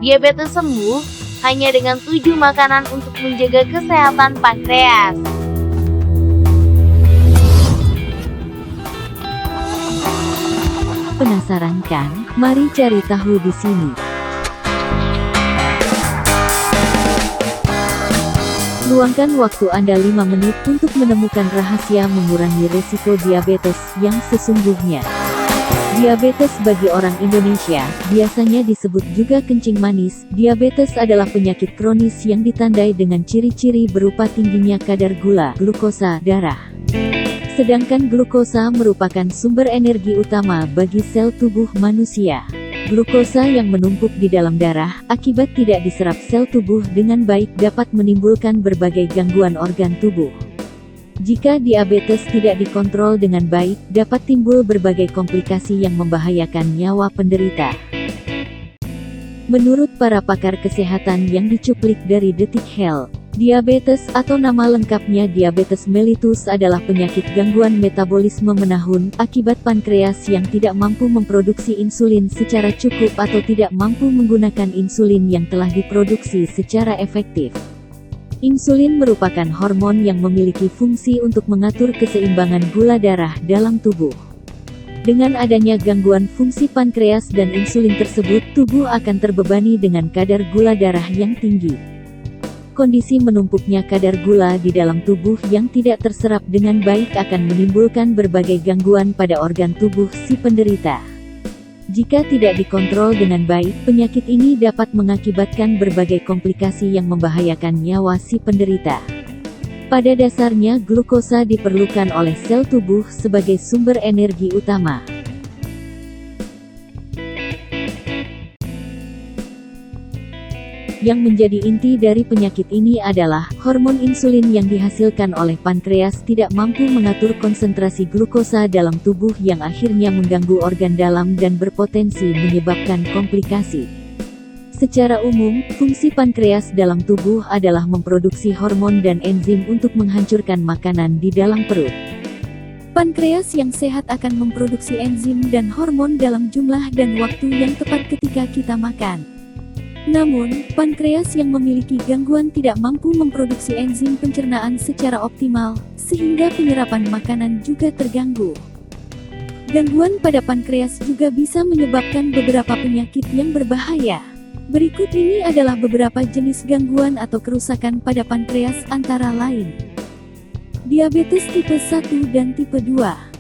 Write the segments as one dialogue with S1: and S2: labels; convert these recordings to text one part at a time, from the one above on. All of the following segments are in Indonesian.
S1: Diabetes sembuh hanya dengan 7 makanan untuk menjaga kesehatan pankreas.
S2: Penasaran kan? Mari cari tahu di sini. Luangkan waktu Anda 5 menit untuk menemukan rahasia mengurangi resiko diabetes yang sesungguhnya. Diabetes bagi orang Indonesia biasanya disebut juga kencing manis. Diabetes adalah penyakit kronis yang ditandai dengan ciri-ciri berupa tingginya kadar gula, glukosa, darah. Sedangkan glukosa merupakan sumber energi utama bagi sel tubuh manusia. Glukosa yang menumpuk di dalam darah akibat tidak diserap sel tubuh dengan baik dapat menimbulkan berbagai gangguan organ tubuh. Jika diabetes tidak dikontrol dengan baik, dapat timbul berbagai komplikasi yang membahayakan nyawa penderita. Menurut para pakar kesehatan yang dicuplik dari Detik Health, diabetes atau nama lengkapnya diabetes mellitus adalah penyakit gangguan metabolisme menahun akibat pankreas yang tidak mampu memproduksi insulin secara cukup atau tidak mampu menggunakan insulin yang telah diproduksi secara efektif. Insulin merupakan hormon yang memiliki fungsi untuk mengatur keseimbangan gula darah dalam tubuh. Dengan adanya gangguan fungsi pankreas dan insulin tersebut, tubuh akan terbebani dengan kadar gula darah yang tinggi. Kondisi menumpuknya kadar gula di dalam tubuh yang tidak terserap dengan baik akan menimbulkan berbagai gangguan pada organ tubuh si penderita. Jika tidak dikontrol dengan baik, penyakit ini dapat mengakibatkan berbagai komplikasi yang membahayakan nyawa si penderita. Pada dasarnya, glukosa diperlukan oleh sel tubuh sebagai sumber energi utama. Yang menjadi inti dari penyakit ini adalah, hormon insulin yang dihasilkan oleh pankreas tidak mampu mengatur konsentrasi glukosa dalam tubuh yang akhirnya mengganggu organ dalam dan berpotensi menyebabkan komplikasi. Secara umum, fungsi pankreas dalam tubuh adalah memproduksi hormon dan enzim untuk menghancurkan makanan di dalam perut. Pankreas yang sehat akan memproduksi enzim dan hormon dalam jumlah dan waktu yang tepat ketika kita makan. Namun, pankreas yang memiliki gangguan tidak mampu memproduksi enzim pencernaan secara optimal, sehingga penyerapan makanan juga terganggu. Gangguan pada pankreas juga bisa menyebabkan beberapa penyakit yang berbahaya. Berikut ini adalah beberapa jenis gangguan atau kerusakan pada pankreas antara lain. Diabetes tipe 1 dan tipe 2.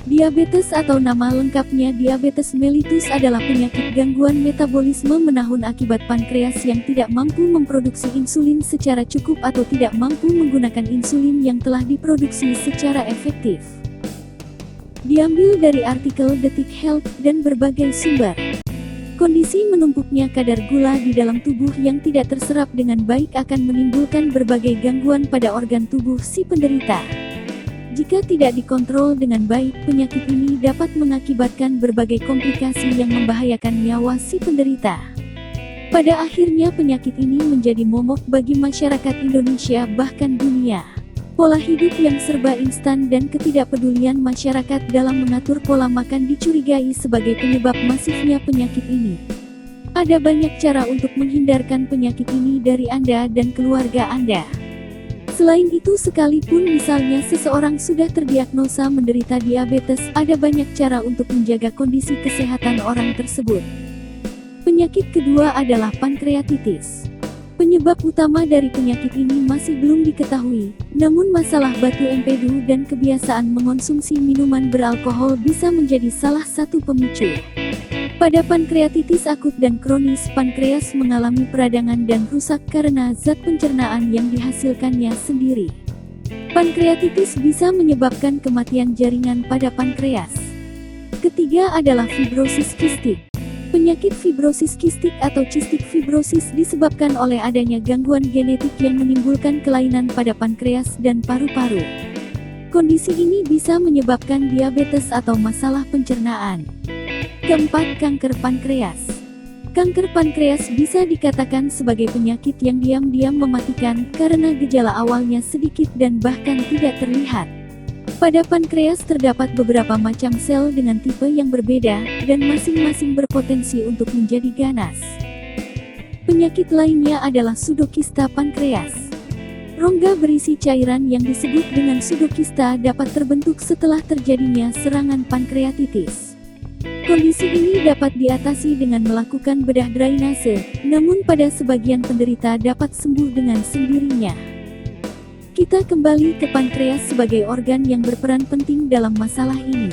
S2: Diabetes atau nama lengkapnya diabetes mellitus adalah penyakit gangguan metabolisme menahun akibat pankreas yang tidak mampu memproduksi insulin secara cukup atau tidak mampu menggunakan insulin yang telah diproduksi secara efektif. Diambil dari artikel Detik Health dan berbagai sumber. Kondisi menumpuknya kadar gula di dalam tubuh yang tidak terserap dengan baik akan menimbulkan berbagai gangguan pada organ tubuh si penderita. Jika tidak dikontrol dengan baik, penyakit ini dapat mengakibatkan berbagai komplikasi yang membahayakan nyawa si penderita. Pada akhirnya penyakit ini menjadi momok bagi masyarakat Indonesia bahkan dunia. Pola hidup yang serba instan dan ketidakpedulian masyarakat dalam mengatur pola makan dicurigai sebagai penyebab masifnya penyakit ini. Ada banyak cara untuk menghindarkan penyakit ini dari Anda dan keluarga Anda. Selain itu, sekalipun misalnya seseorang sudah terdiagnosa menderita diabetes, ada banyak cara untuk menjaga kondisi kesehatan orang tersebut. Penyakit kedua adalah pankreatitis. Penyebab utama dari penyakit ini masih belum diketahui, namun masalah batu empedu dan kebiasaan mengonsumsi minuman beralkohol bisa menjadi salah satu pemicu. Pada pankreatitis akut dan kronis, pankreas mengalami peradangan dan rusak karena zat pencernaan yang dihasilkannya sendiri. Pankreatitis bisa menyebabkan kematian jaringan pada pankreas. Ketiga adalah fibrosis kistik. Penyakit fibrosis kistik atau cystic fibrosis disebabkan oleh adanya gangguan genetik yang menimbulkan kelainan pada pankreas dan paru-paru. Kondisi ini bisa menyebabkan diabetes atau masalah pencernaan. Keempat, kanker pankreas. Kanker pankreas bisa dikatakan sebagai penyakit yang diam-diam mematikan karena gejala awalnya sedikit dan bahkan tidak terlihat. Pada pankreas terdapat beberapa macam sel dengan tipe yang berbeda, dan masing-masing berpotensi untuk menjadi ganas. Penyakit lainnya adalah pseudokista pankreas. Rongga berisi cairan yang disebut dengan pseudokista dapat terbentuk setelah terjadinya serangan pankreatitis. Kondisi ini dapat diatasi dengan melakukan bedah drainase, namun pada sebagian penderita dapat sembuh dengan sendirinya. Kita kembali ke pankreas sebagai organ yang berperan penting dalam masalah ini.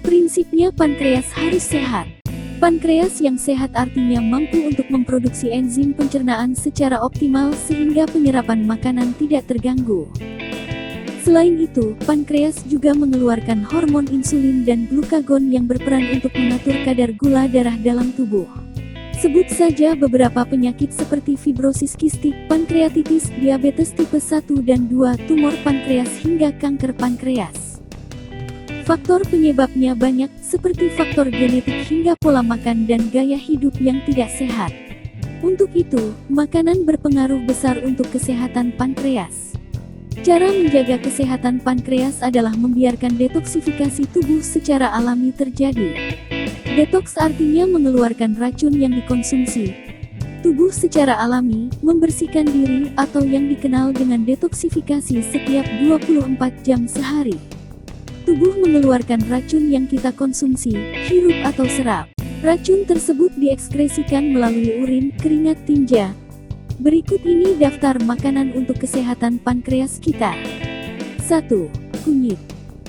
S2: Prinsipnya pankreas harus sehat. Pankreas yang sehat artinya mampu untuk memproduksi enzim pencernaan secara optimal sehingga penyerapan makanan tidak terganggu. Selain itu, pankreas juga mengeluarkan hormon insulin dan glukagon yang berperan untuk mengatur kadar gula darah dalam tubuh. Sebut saja beberapa penyakit seperti fibrosis kistik, pankreatitis, diabetes tipe 1 dan 2, tumor pankreas hingga kanker pankreas. Faktor penyebabnya banyak, seperti faktor genetik hingga pola makan dan gaya hidup yang tidak sehat. Untuk itu, makanan berpengaruh besar untuk kesehatan pankreas. Cara menjaga kesehatan pankreas adalah membiarkan detoksifikasi tubuh secara alami terjadi. Detoks artinya mengeluarkan racun yang dikonsumsi. Tubuh secara alami membersihkan diri atau yang dikenal dengan detoksifikasi setiap 24 jam sehari. Tubuh mengeluarkan racun yang kita konsumsi, hirup atau serap. Racun tersebut diekskresikan melalui urin, keringat, tinja. Berikut ini daftar makanan untuk kesehatan pankreas kita. 1. Kunyit.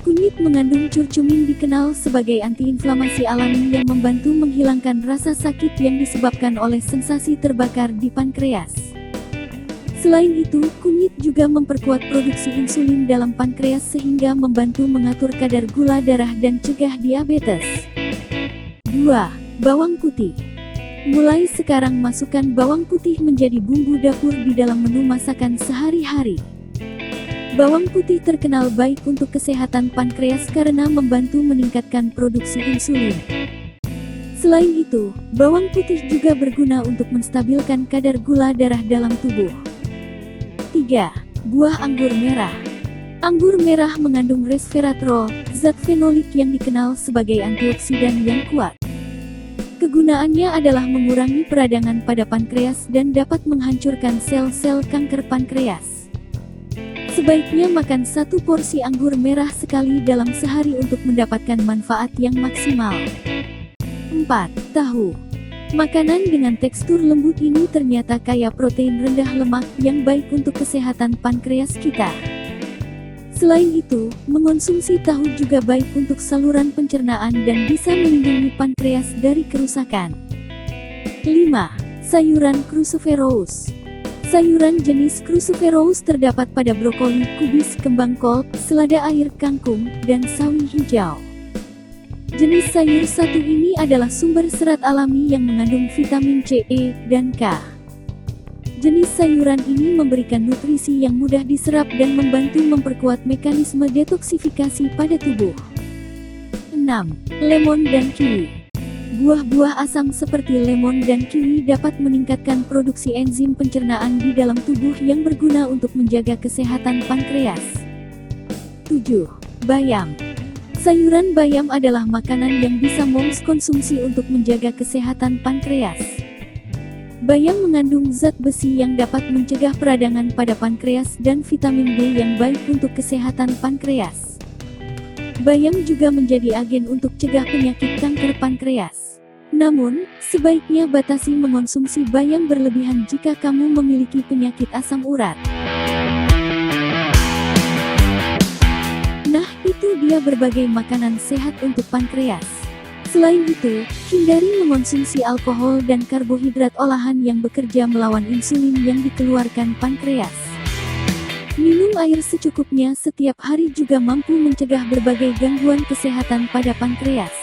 S2: Kunyit mengandung curcumin, dikenal sebagai antiinflamasi alami yang membantu menghilangkan rasa sakit yang disebabkan oleh sensasi terbakar di pankreas. Selain itu, kunyit juga memperkuat produksi insulin dalam pankreas sehingga membantu mengatur kadar gula darah dan cegah diabetes. 2. Bawang putih. Mulai sekarang masukkan bawang putih menjadi bumbu dapur di dalam menu masakan sehari-hari. Bawang putih terkenal baik untuk kesehatan pankreas karena membantu meningkatkan produksi insulin. Selain itu, bawang putih juga berguna untuk menstabilkan kadar gula darah dalam tubuh. 3. Buah anggur merah. Anggur merah mengandung resveratrol, zat fenolik yang dikenal sebagai antioksidan yang kuat. Kegunaannya adalah mengurangi peradangan pada pankreas dan dapat menghancurkan sel-sel kanker pankreas. Sebaiknya makan 1 porsi anggur merah sekali dalam sehari untuk mendapatkan manfaat yang maksimal. 4. Tahu. Makanan dengan tekstur lembut ini ternyata kaya protein rendah lemak yang baik untuk kesehatan pankreas kita. Selain itu, mengonsumsi tahu juga baik untuk saluran pencernaan dan bisa melindungi pankreas dari kerusakan. 5. Sayuran cruciferous. Sayuran jenis cruciferous terdapat pada brokoli, kubis, kembang kol, selada air, kangkung, dan sawi hijau. Jenis sayur satu ini adalah sumber serat alami yang mengandung vitamin C, E, dan K. Jenis sayuran ini memberikan nutrisi yang mudah diserap dan membantu memperkuat mekanisme detoksifikasi pada tubuh. 6. Lemon dan kiwi. Buah-buah asam seperti lemon dan kiwi dapat meningkatkan produksi enzim pencernaan di dalam tubuh yang berguna untuk menjaga kesehatan pankreas. 7. Bayam. Sayuran bayam adalah makanan yang bisa moms konsumsi untuk menjaga kesehatan pankreas. Bayam mengandung zat besi yang dapat mencegah peradangan pada pankreas dan vitamin B yang baik untuk kesehatan pankreas. Bayam juga menjadi agen untuk cegah penyakit kanker pankreas. Namun, sebaiknya batasi mengonsumsi bayam berlebihan jika kamu memiliki penyakit asam urat. Nah, itu dia berbagai makanan sehat untuk pankreas. Selain itu, hindari mengonsumsi alkohol dan karbohidrat olahan yang bekerja melawan insulin yang dikeluarkan pankreas. Minum air secukupnya setiap hari juga mampu mencegah berbagai gangguan kesehatan pada pankreas.